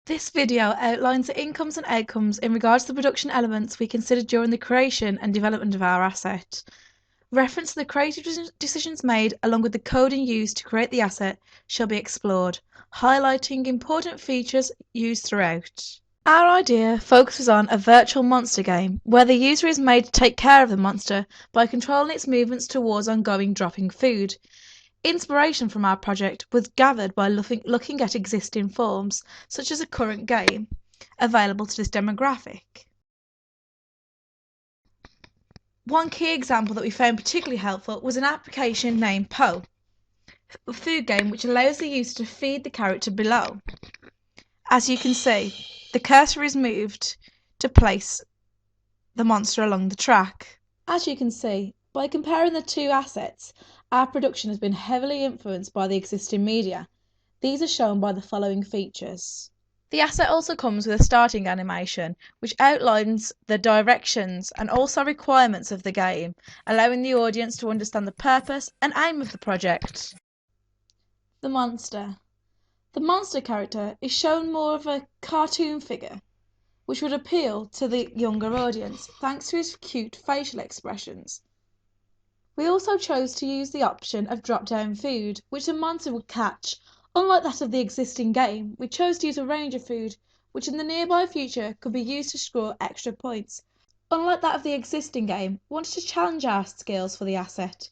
This video outlines the incomes and outcomes in regards to the production elements we considered during the creation and development of our asset. Reference to the creative decisions made along with the coding used to create the asset shall be explored, highlighting important features used throughout. Our idea focuses on a virtual monster game where the user is made to take care of the monster by controlling its movements towards ongoing dropping food. Inspiration from our project was gathered by looking at existing forms, such as a current game, available to this demographic. One key example that we found particularly helpful was an application named Poe, a food game which allows the user to feed the character below. As you can see, the cursor is moved to place the monster along the track. As you can see, by comparing the two assets, our production has been heavily influenced by the existing media. These are shown by the following features. The asset also comes with a starting animation, which outlines the directions and also requirements of the game, allowing the audience to understand the purpose and aim of the project. The monster. The monster character is shown more of a cartoon figure, which would appeal to the younger audience thanks to his cute facial expressions. We also chose to use the option of drop-down food, which the monster would catch. Unlike that of the existing game, we chose to use a range of food, which in the nearby future could be used to score extra points. Unlike that of the existing game, we wanted to challenge our skills for the asset.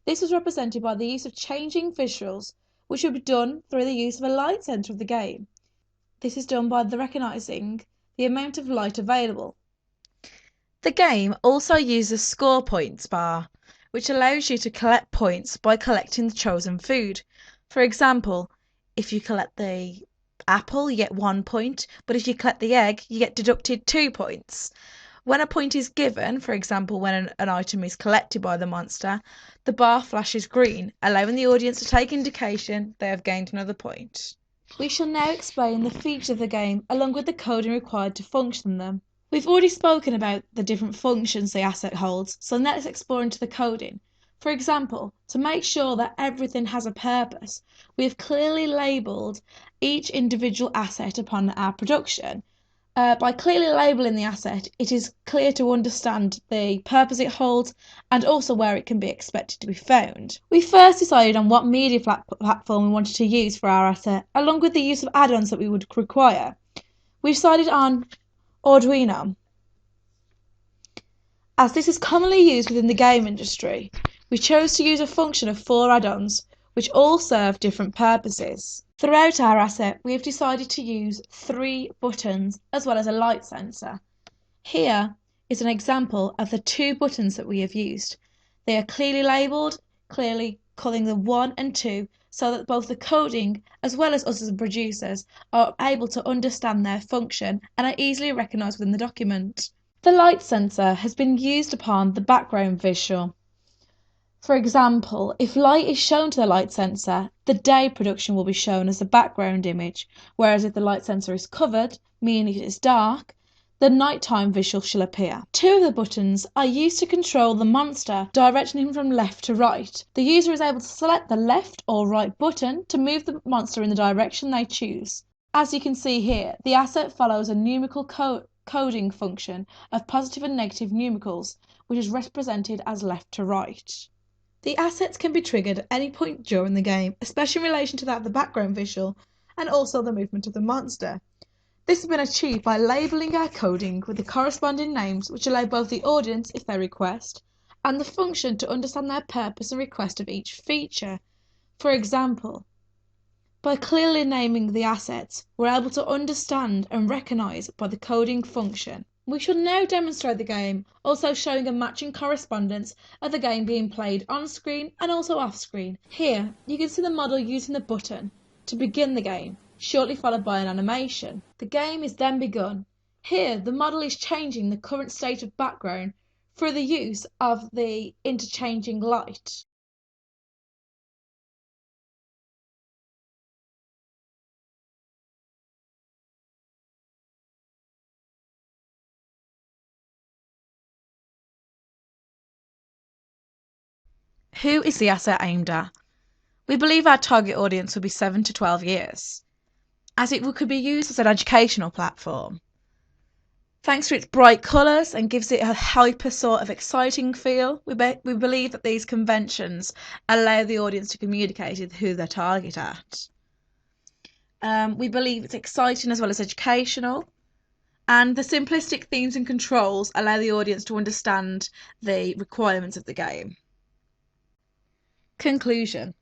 This was represented by the use of changing visuals, which would be done through the use of a light sensor of the game. This is done by recognising the amount of light available. The game also uses score points bar, which allows you to collect points by collecting the chosen food. For example, if you collect the apple, you get 1 point, but if you collect the egg, you get deducted 2 points. When a point is given, for example, when an item is collected by the monster, the bar flashes green, allowing the audience to take indication they have gained another point. We shall now explain the features of the game along with the coding required to function them. We've already spoken about the different functions the asset holds, so let's explore into the coding. For example, to make sure that everything has a purpose, we have clearly labelled each individual asset upon our production. By clearly labelling the asset, it is clear to understand the purpose it holds and also where it can be expected to be found. We first decided on what media platform we wanted to use for our asset, along with the use of add-ons that we would require. We decided on Arduino, as this is commonly used within the game industry. We chose to use a function of 4 add-ons, which all serve different purposes. Throughout our asset, we have decided to use 3 buttons as well as a light sensor. Here is an example of the 2 buttons that we have used. They are clearly labelled, clearly calling the 1 and 2, so that both the coding as well as us as producers are able to understand their function and are easily recognised within the document. The light sensor has been used upon the background visual. For example, if light is shown to the light sensor, the day production will be shown as the background image, whereas if the light sensor is covered, meaning it is dark, the nighttime visual shall appear. 2 of the buttons are used to control the monster, directing him from left to right. The user is able to select the left or right button to move the monster in the direction they choose. As you can see here, the asset follows a numerical coding function of positive and negative numericals, which is represented as left to right. The assets can be triggered at any point during the game, especially in relation to that of the background visual and also the movement of the monster. This has been achieved by labelling our coding with the corresponding names, which allow both the audience, if they request, and the function to understand their purpose and request of each feature. For example, by clearly naming the assets, we're able to understand and recognise by the coding function. We shall now demonstrate the game, also showing a matching correspondence of the game being played on screen and also off screen. Here, you can see the model using the button to begin the game, shortly followed by an animation. The game is then begun. Here, the model is changing the current state of background through the use of the interchanging light. Who is the asset aimed at? We believe our target audience will be 7 to 12 years. as it could be used as an educational platform. Thanks to its bright colours and gives it a hyper sort of exciting feel, we believe that these conventions allow the audience to communicate with who they target at. We believe it's exciting as well as educational, and the simplistic themes and controls allow the audience to understand the requirements of the game. Conclusion.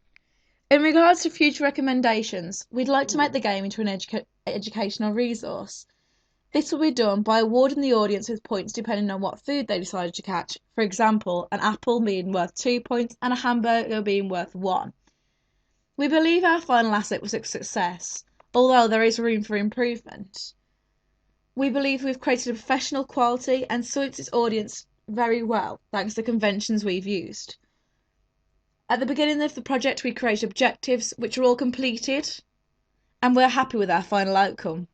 In regards to future recommendations, we'd like to make the game into an educational resource. This will be done by awarding the audience with points depending on what food they decided to catch. For example, an apple being worth 2 points and a hamburger being worth 1. We believe our final asset was a success, although there is room for improvement. We believe we've created a professional quality and suits its audience very well, thanks to the conventions we've used. At the beginning of the project, we created objectives which are all completed, and we're happy with our final outcome.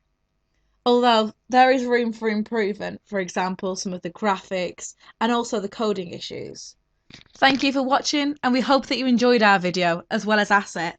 Although there is room for improvement, for example, some of the graphics and also the coding issues. Thank you for watching, and we hope that you enjoyed our video as well as Asset.